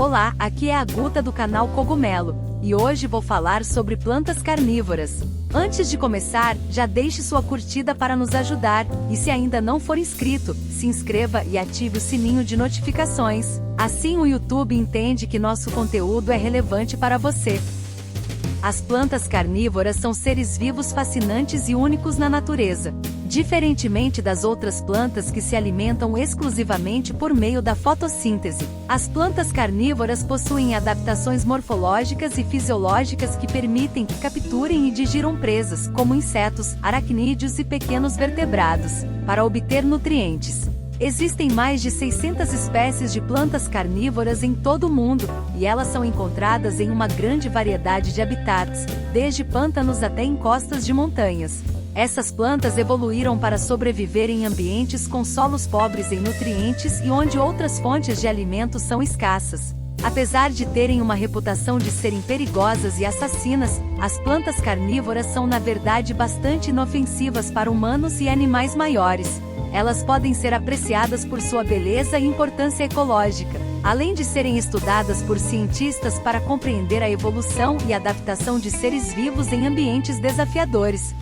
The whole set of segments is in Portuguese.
Olá, aqui é a Guta do canal Cogumelo, e hoje vou falar sobre plantas carnívoras. Antes de começar, já deixe sua curtida para nos ajudar, e se ainda não for inscrito, se inscreva e ative o sininho de notificações. Assim o YouTube entende que nosso conteúdo é relevante para você. As plantas carnívoras são seres vivos fascinantes e únicos na natureza. Diferentemente das outras plantas que se alimentam exclusivamente por meio da fotossíntese, as plantas carnívoras possuem adaptações morfológicas e fisiológicas que permitem que capturem e digiram presas, como insetos, aracnídeos e pequenos vertebrados, para obter nutrientes. Existem mais de 600 espécies de plantas carnívoras em todo o mundo, e elas são encontradas em uma grande variedade de habitats, desde pântanos até encostas de montanhas. Essas plantas evoluíram para sobreviver em ambientes com solos pobres em nutrientes e onde outras fontes de alimentos são escassas. Apesar de terem uma reputação de serem perigosas e assassinas, as plantas carnívoras são na verdade bastante inofensivas para humanos e animais maiores. Elas podem ser apreciadas por sua beleza e importância ecológica, além de serem estudadas por cientistas para compreender a evolução e adaptação de seres vivos em ambientes desafiadores.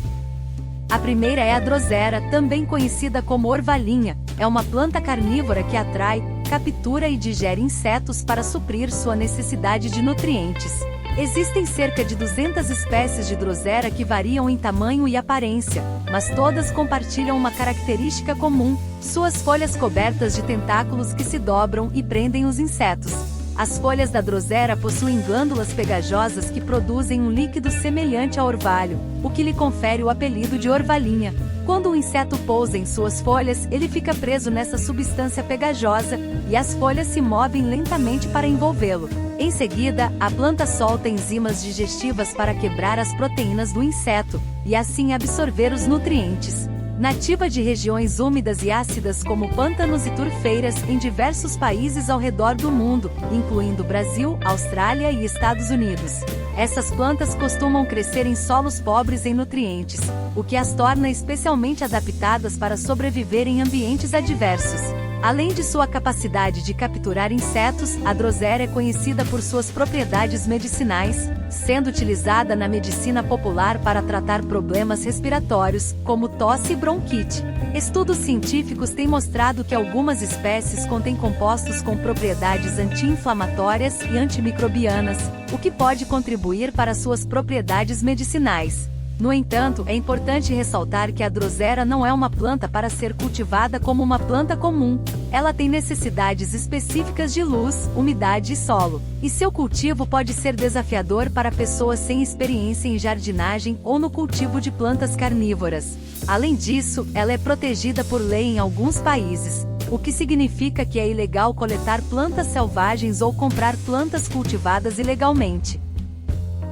A primeira é a drosera, também conhecida como orvalhinha. É uma planta carnívora que atrai, captura e digere insetos para suprir sua necessidade de nutrientes. Existem cerca de 200 espécies de drosera que variam em tamanho e aparência, mas todas compartilham uma característica comum: suas folhas cobertas de tentáculos que se dobram e prendem os insetos. As folhas da drosera possuem glândulas pegajosas que produzem um líquido semelhante a orvalho, o que lhe confere o apelido de orvalhinha. Quando um inseto pousa em suas folhas, ele fica preso nessa substância pegajosa, e as folhas se movem lentamente para envolvê-lo. Em seguida, a planta solta enzimas digestivas para quebrar as proteínas do inseto, e assim absorver os nutrientes. Nativa de regiões úmidas e ácidas como pântanos e turfeiras em diversos países ao redor do mundo, incluindo Brasil, Austrália e Estados Unidos. Essas plantas costumam crescer em solos pobres em nutrientes, o que as torna especialmente adaptadas para sobreviver em ambientes adversos. Além de sua capacidade de capturar insetos, a drosera é conhecida por suas propriedades medicinais, sendo utilizada na medicina popular para tratar problemas respiratórios, como tosse e bronquite. Estudos científicos têm mostrado que algumas espécies contêm compostos com propriedades anti-inflamatórias e antimicrobianas, o que pode contribuir para suas propriedades medicinais. No entanto, é importante ressaltar que a drosera não é uma planta para ser cultivada como uma planta comum. Ela tem necessidades específicas de luz, umidade e solo, e seu cultivo pode ser desafiador para pessoas sem experiência em jardinagem ou no cultivo de plantas carnívoras. Além disso, ela é protegida por lei em alguns países, o que significa que é ilegal coletar plantas selvagens ou comprar plantas cultivadas ilegalmente.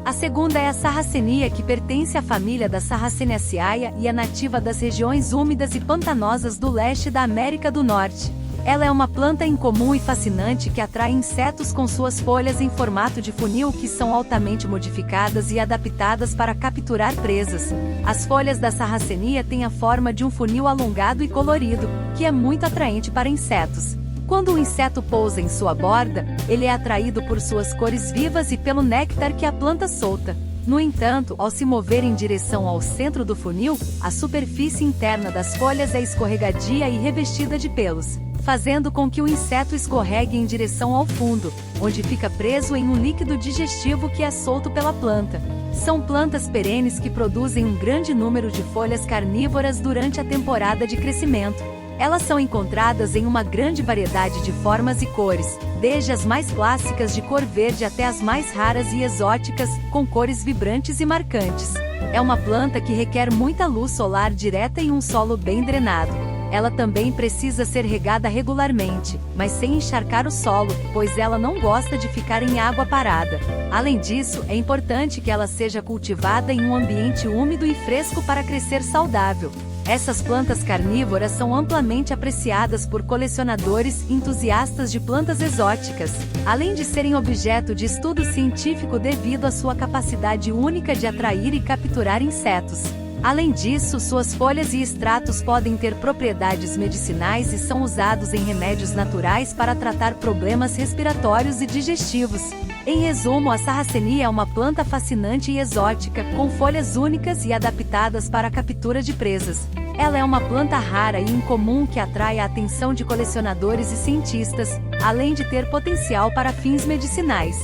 A segunda é a sarracenia, que pertence à família das Sarraceniaceae e é nativa das regiões úmidas e pantanosas do leste da América do Norte. Ela é uma planta incomum e fascinante que atrai insetos com suas folhas em formato de funil que são altamente modificadas e adaptadas para capturar presas. As folhas da sarracenia têm a forma de um funil alongado e colorido, que é muito atraente para insetos. Quando um inseto pousa em sua borda, ele é atraído por suas cores vivas e pelo néctar que a planta solta. No entanto, ao se mover em direção ao centro do funil, a superfície interna das folhas é escorregadia e revestida de pelos, fazendo com que o inseto escorregue em direção ao fundo, onde fica preso em um líquido digestivo que é solto pela planta. São plantas perenes que produzem um grande número de folhas carnívoras durante a temporada de crescimento. Elas são encontradas em uma grande variedade de formas e cores, desde as mais clássicas de cor verde até as mais raras e exóticas, com cores vibrantes e marcantes. É uma planta que requer muita luz solar direta e um solo bem drenado. Ela também precisa ser regada regularmente, mas sem encharcar o solo, pois ela não gosta de ficar em água parada. Além disso, é importante que ela seja cultivada em um ambiente úmido e fresco para crescer saudável. Essas plantas carnívoras são amplamente apreciadas por colecionadores e entusiastas de plantas exóticas, além de serem objeto de estudo científico devido à sua capacidade única de atrair e capturar insetos. Além disso, suas folhas e extratos podem ter propriedades medicinais e são usados em remédios naturais para tratar problemas respiratórios e digestivos. Em resumo, a sarracenia é uma planta fascinante e exótica, com folhas únicas e adaptadas para a captura de presas. Ela é uma planta rara e incomum que atrai a atenção de colecionadores e cientistas, além de ter potencial para fins medicinais.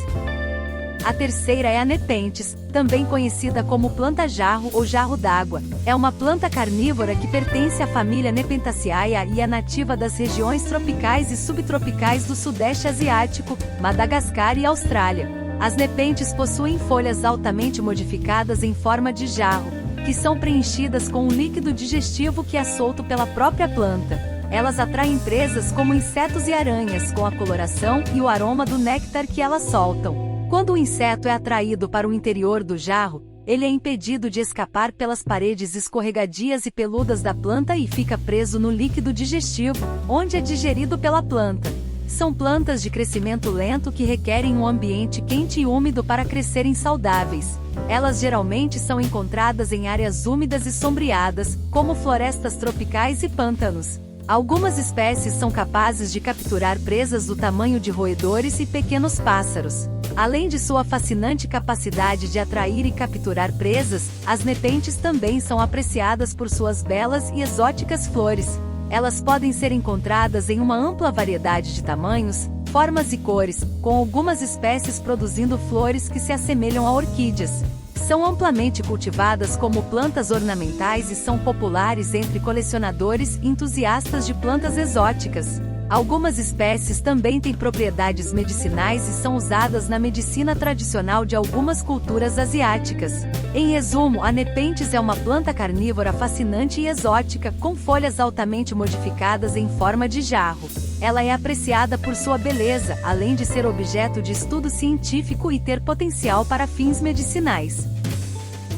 A terceira é a Nepenthes, também conhecida como planta-jarro ou jarro d'água. É uma planta carnívora que pertence à família Nepenthaceae e é nativa das regiões tropicais e subtropicais do Sudeste Asiático, Madagascar e Austrália. As Nepenthes possuem folhas altamente modificadas em forma de jarro, que são preenchidas com um líquido digestivo que é solto pela própria planta. Elas atraem presas como insetos e aranhas com a coloração e o aroma do néctar que elas soltam. Quando o inseto é atraído para o interior do jarro, ele é impedido de escapar pelas paredes escorregadias e peludas da planta e fica preso no líquido digestivo, onde é digerido pela planta. São plantas de crescimento lento que requerem um ambiente quente e úmido para crescerem saudáveis. Elas geralmente são encontradas em áreas úmidas e sombreadas, como florestas tropicais e pântanos. Algumas espécies são capazes de capturar presas do tamanho de roedores e pequenos pássaros. Além de sua fascinante capacidade de atrair e capturar presas, as Nepenthes também são apreciadas por suas belas e exóticas flores. Elas podem ser encontradas em uma ampla variedade de tamanhos, formas e cores, com algumas espécies produzindo flores que se assemelham a orquídeas. São amplamente cultivadas como plantas ornamentais e são populares entre colecionadores e entusiastas de plantas exóticas. Algumas espécies também têm propriedades medicinais e são usadas na medicina tradicional de algumas culturas asiáticas. Em resumo, a Nepenthes é uma planta carnívora fascinante e exótica, com folhas altamente modificadas em forma de jarro. Ela é apreciada por sua beleza, além de ser objeto de estudo científico e ter potencial para fins medicinais.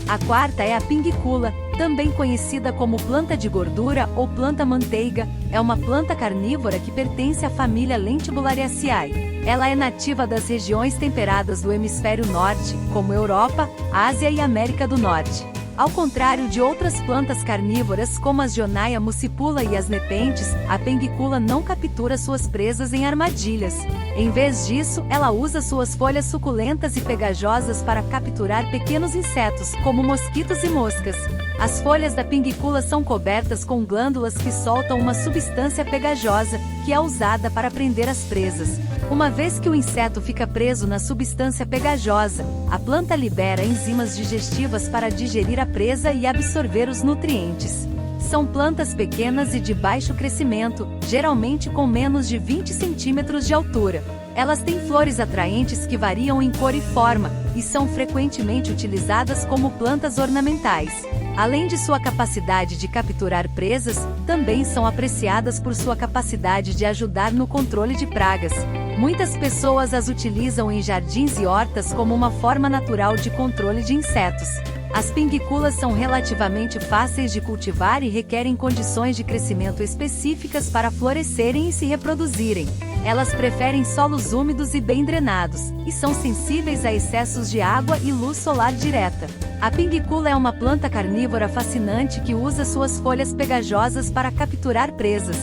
A quarta é a pingicula, também conhecida como planta de gordura ou planta-manteiga, é uma planta carnívora que pertence à família Lentibulariaceae. Ela é nativa das regiões temperadas do hemisfério norte, como Europa, Ásia e América do Norte. Ao contrário de outras plantas carnívoras como as Gionnaia muscipula e as Nepenthes, a pengicula não captura suas presas em armadilhas. Em vez disso, ela usa suas folhas suculentas e pegajosas para capturar pequenos insetos, como mosquitos e moscas. As folhas da pingicula são cobertas com glândulas que soltam uma substância pegajosa, que é usada para prender as presas. Uma vez que o inseto fica preso na substância pegajosa, a planta libera enzimas digestivas para digerir a presa e absorver os nutrientes. São plantas pequenas e de baixo crescimento, geralmente com menos de 20 centímetros de altura. Elas têm flores atraentes que variam em cor e forma, e são frequentemente utilizadas como plantas ornamentais. Além de sua capacidade de capturar presas, também são apreciadas por sua capacidade de ajudar no controle de pragas. Muitas pessoas as utilizam em jardins e hortas como uma forma natural de controle de insetos. As pingiculas são relativamente fáceis de cultivar e requerem condições de crescimento específicas para florescerem e se reproduzirem. Elas preferem solos úmidos e bem drenados, e são sensíveis a excessos de água e luz solar direta. A pingicula é uma planta carnívora fascinante que usa suas folhas pegajosas para capturar presas.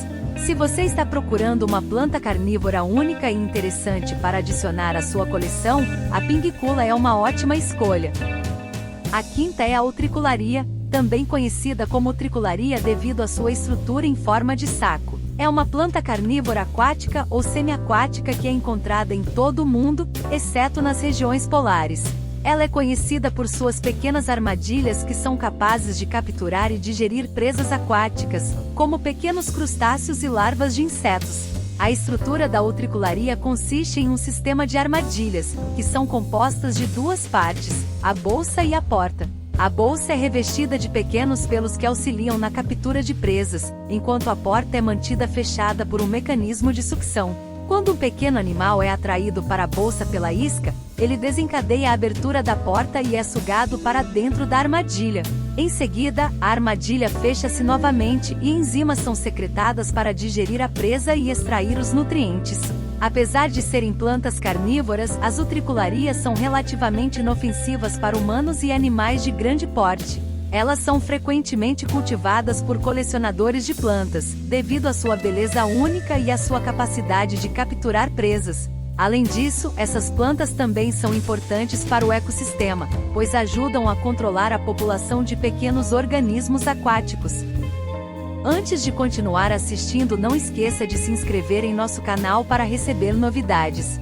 Se você está procurando uma planta carnívora única e interessante para adicionar à sua coleção, a pingicula é uma ótima escolha. A quinta é a utricularia, também conhecida como utricularia devido à sua estrutura em forma de saco. É uma planta carnívora aquática ou semiaquática que é encontrada em todo o mundo, exceto nas regiões polares. Ela é conhecida por suas pequenas armadilhas que são capazes de capturar e digerir presas aquáticas, como pequenos crustáceos e larvas de insetos. A estrutura da utricularia consiste em um sistema de armadilhas, que são compostas de duas partes, a bolsa e a porta. A bolsa é revestida de pequenos pelos que auxiliam na captura de presas, enquanto a porta é mantida fechada por um mecanismo de sucção. Quando um pequeno animal é atraído para a bolsa pela isca, ele desencadeia a abertura da porta e é sugado para dentro da armadilha. Em seguida, a armadilha fecha-se novamente e enzimas são secretadas para digerir a presa e extrair os nutrientes. Apesar de serem plantas carnívoras, as utricularias são relativamente inofensivas para humanos e animais de grande porte. Elas são frequentemente cultivadas por colecionadores de plantas, devido à sua beleza única e à sua capacidade de capturar presas. Além disso, essas plantas também são importantes para o ecossistema, pois ajudam a controlar a população de pequenos organismos aquáticos. Antes de continuar assistindo, não esqueça de se inscrever em nosso canal para receber novidades.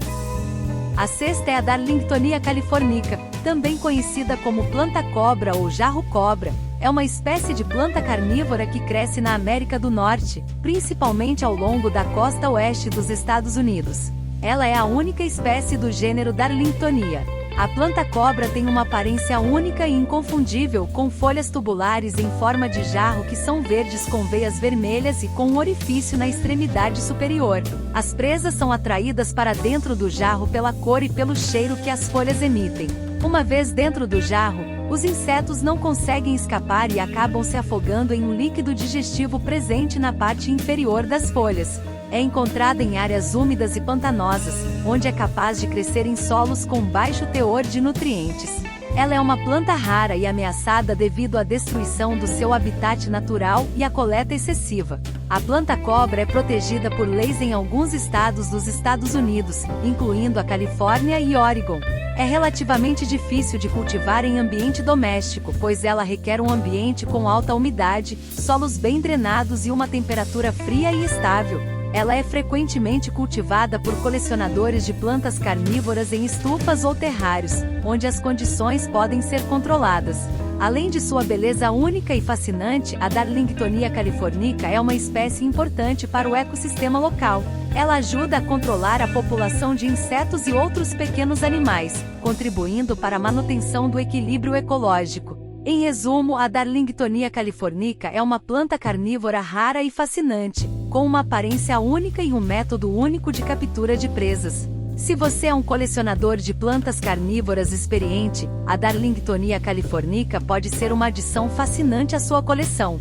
A sexta é a Darlingtonia californica, também conhecida como planta-cobra ou jarro-cobra. É uma espécie de planta carnívora que cresce na América do Norte, principalmente ao longo da costa oeste dos Estados Unidos. Ela é a única espécie do gênero Darlingtonia. A planta-cobra tem uma aparência única e inconfundível, com folhas tubulares em forma de jarro que são verdes com veias vermelhas e com um orifício na extremidade superior. As presas são atraídas para dentro do jarro pela cor e pelo cheiro que as folhas emitem. Uma vez dentro do jarro, os insetos não conseguem escapar e acabam se afogando em um líquido digestivo presente na parte inferior das folhas. É encontrada em áreas úmidas e pantanosas, onde é capaz de crescer em solos com baixo teor de nutrientes. Ela é uma planta rara e ameaçada devido à destruição do seu habitat natural e à coleta excessiva. A planta-cobra é protegida por leis em alguns estados dos Estados Unidos, incluindo a Califórnia e Oregon. É relativamente difícil de cultivar em ambiente doméstico, pois ela requer um ambiente com alta umidade, solos bem drenados e uma temperatura fria e estável. Ela é frequentemente cultivada por colecionadores de plantas carnívoras em estufas ou terrários, onde as condições podem ser controladas. Além de sua beleza única e fascinante, a Darlingtonia californica é uma espécie importante para o ecossistema local. Ela ajuda a controlar a população de insetos e outros pequenos animais, contribuindo para a manutenção do equilíbrio ecológico. Em resumo, a Darlingtonia californica é uma planta carnívora rara e fascinante, com uma aparência única e um método único de captura de presas. Se você é um colecionador de plantas carnívoras experiente, a Darlingtonia californica pode ser uma adição fascinante à sua coleção.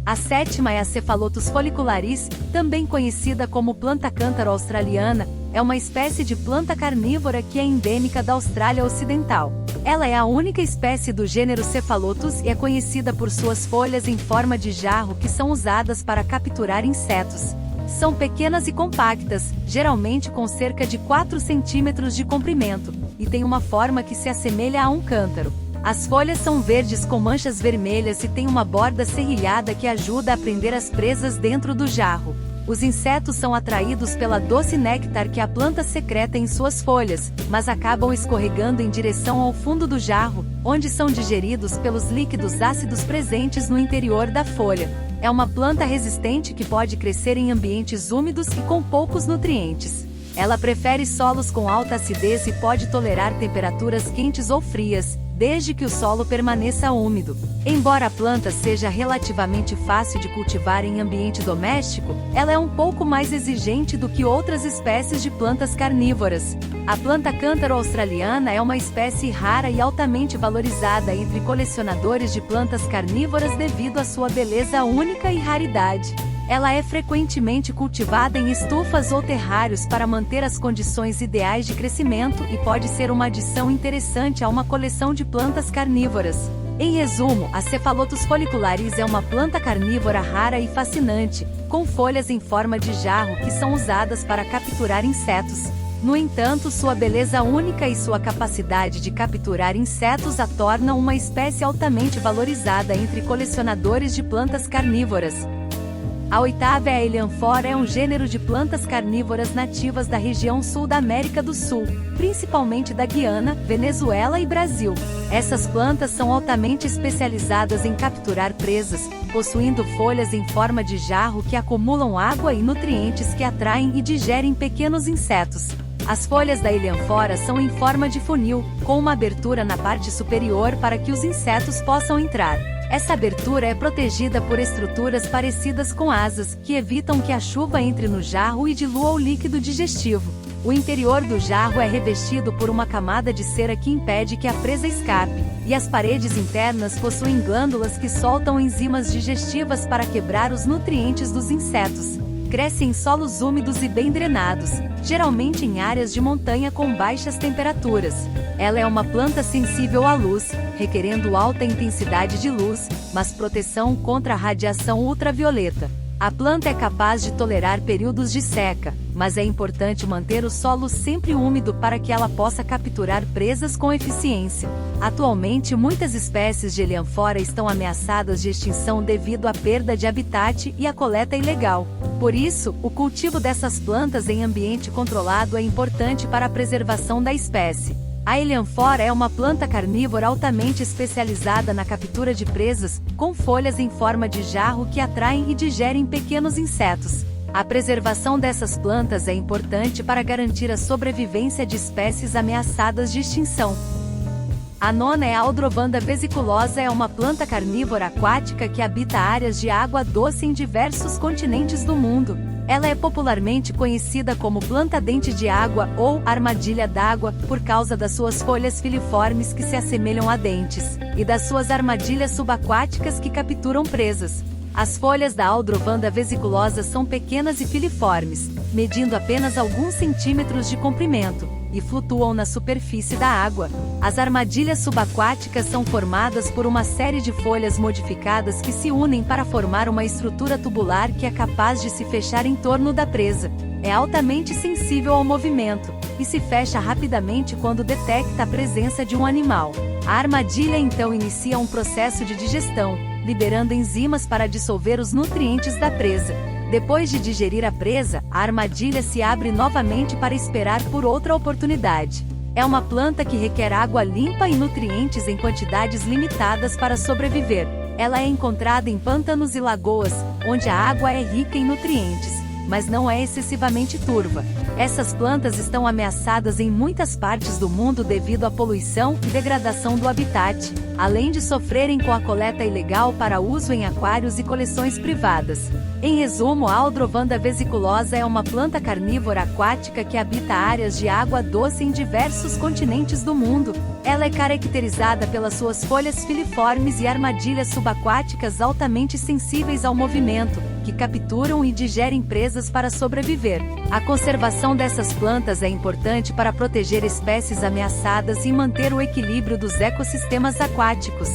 A sétima é a Cephalotus follicularis, também conhecida como planta cântaro australiana. É uma espécie de planta carnívora que é endêmica da Austrália Ocidental. Ela é a única espécie do gênero Cephalotus e é conhecida por suas folhas em forma de jarro que são usadas para capturar insetos. São pequenas e compactas, geralmente com cerca de 4 centímetros de comprimento, e têm uma forma que se assemelha a um cântaro. As folhas são verdes com manchas vermelhas e têm uma borda serrilhada que ajuda a prender as presas dentro do jarro. Os insetos são atraídos pela doce néctar que a planta secreta em suas folhas, mas acabam escorregando em direção ao fundo do jarro, onde são digeridos pelos líquidos ácidos presentes no interior da folha. É uma planta resistente que pode crescer em ambientes úmidos e com poucos nutrientes. Ela prefere solos com alta acidez e pode tolerar temperaturas quentes ou frias, desde que o solo permaneça úmido. Embora a planta seja relativamente fácil de cultivar em ambiente doméstico, ela é um pouco mais exigente do que outras espécies de plantas carnívoras. A planta cântaro australiana é uma espécie rara e altamente valorizada entre colecionadores de plantas carnívoras devido à sua beleza única e raridade. Ela é frequentemente cultivada em estufas ou terrários para manter as condições ideais de crescimento e pode ser uma adição interessante a uma coleção de plantas carnívoras. Em resumo, a Cephalotus follicularis é uma planta carnívora rara e fascinante, com folhas em forma de jarro que são usadas para capturar insetos. No entanto, sua beleza única e sua capacidade de capturar insetos a tornam uma espécie altamente valorizada entre colecionadores de plantas carnívoras. A oitava é a Elianthora, é um gênero de plantas carnívoras nativas da região sul da América do Sul, principalmente da Guiana, Venezuela e Brasil. Essas plantas são altamente especializadas em capturar presas, possuindo folhas em forma de jarro que acumulam água e nutrientes que atraem e digerem pequenos insetos. As folhas da Elianthora são em forma de funil, com uma abertura na parte superior para que os insetos possam entrar. Essa abertura é protegida por estruturas parecidas com asas, que evitam que a chuva entre no jarro e dilua o líquido digestivo. O interior do jarro é revestido por uma camada de cera que impede que a presa escape, e as paredes internas possuem glândulas que soltam enzimas digestivas para quebrar os nutrientes dos insetos. Cresce em solos úmidos e bem drenados, geralmente em áreas de montanha com baixas temperaturas. Ela é uma planta sensível à luz, requerendo alta intensidade de luz, mas proteção contra a radiação ultravioleta. A planta é capaz de tolerar períodos de seca, mas é importante manter o solo sempre úmido para que ela possa capturar presas com eficiência. Atualmente, muitas espécies de Helianthora estão ameaçadas de extinção devido à perda de habitat e à coleta ilegal. Por isso, o cultivo dessas plantas em ambiente controlado é importante para a preservação da espécie. A Helianthora é uma planta carnívora altamente especializada na captura de presas, com folhas em forma de jarro que atraem e digerem pequenos insetos. A preservação dessas plantas é importante para garantir a sobrevivência de espécies ameaçadas de extinção. A nona é a Aldrovanda vesiculosa, é uma planta carnívora aquática que habita áreas de água doce em diversos continentes do mundo. Ela é popularmente conhecida como planta dente de água ou armadilha d'água, por causa das suas folhas filiformes que se assemelham a dentes, e das suas armadilhas subaquáticas que capturam presas. As folhas da Aldrovanda vesiculosa são pequenas e filiformes, medindo apenas alguns centímetros de comprimento, e flutuam na superfície da água. As armadilhas subaquáticas são formadas por uma série de folhas modificadas que se unem para formar uma estrutura tubular que é capaz de se fechar em torno da presa. É altamente sensível ao movimento, e se fecha rapidamente quando detecta a presença de um animal. A armadilha então inicia um processo de digestão, liberando enzimas para dissolver os nutrientes da presa. Depois de digerir a presa, a armadilha se abre novamente para esperar por outra oportunidade. É uma planta que requer água limpa e nutrientes em quantidades limitadas para sobreviver. Ela é encontrada em pântanos e lagoas, onde a água é rica em nutrientes, mas não é excessivamente turva. Essas plantas estão ameaçadas em muitas partes do mundo devido à poluição e degradação do habitat, além de sofrerem com a coleta ilegal para uso em aquários e coleções privadas. Em resumo, a Aldrovanda vesiculosa é uma planta carnívora aquática que habita áreas de água doce em diversos continentes do mundo. Ela é caracterizada pelas suas folhas filiformes e armadilhas subaquáticas altamente sensíveis ao movimento, que capturam e digerem presas para sobreviver. A conservação dessas plantas é importante para proteger espécies ameaçadas e manter o equilíbrio dos ecossistemas aquáticos.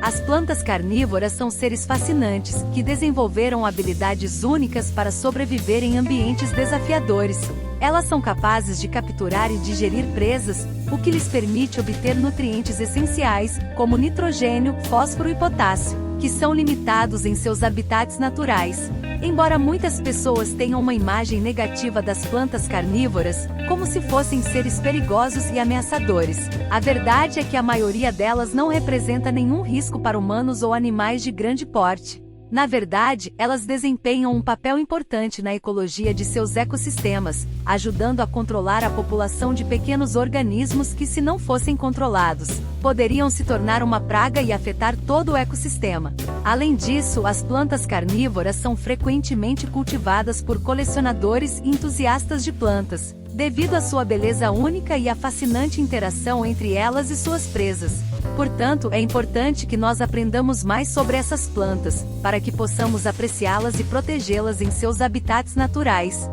As plantas carnívoras são seres fascinantes, que desenvolveram habilidades únicas para sobreviver em ambientes desafiadores. Elas são capazes de capturar e digerir presas, o que lhes permite obter nutrientes essenciais, como nitrogênio, fósforo e potássio, que são limitados em seus habitats naturais. Embora muitas pessoas tenham uma imagem negativa das plantas carnívoras, como se fossem seres perigosos e ameaçadores, a verdade é que a maioria delas não representa nenhum risco para humanos ou animais de grande porte. Na verdade, elas desempenham um papel importante na ecologia de seus ecossistemas, ajudando a controlar a população de pequenos organismos que, se não fossem controlados, poderiam se tornar uma praga e afetar todo o ecossistema. Além disso, as plantas carnívoras são frequentemente cultivadas por colecionadores e entusiastas de plantas, devido à sua beleza única e à fascinante interação entre elas e suas presas. Portanto, é importante que nós aprendamos mais sobre essas plantas, para que possamos apreciá-las e protegê-las em seus habitats naturais.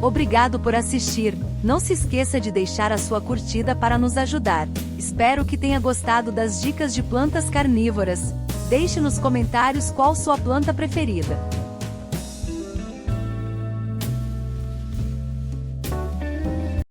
Obrigado por assistir. Não se esqueça de deixar a sua curtida para nos ajudar. Espero que tenha gostado das dicas de plantas carnívoras. Deixe nos comentários qual sua planta preferida.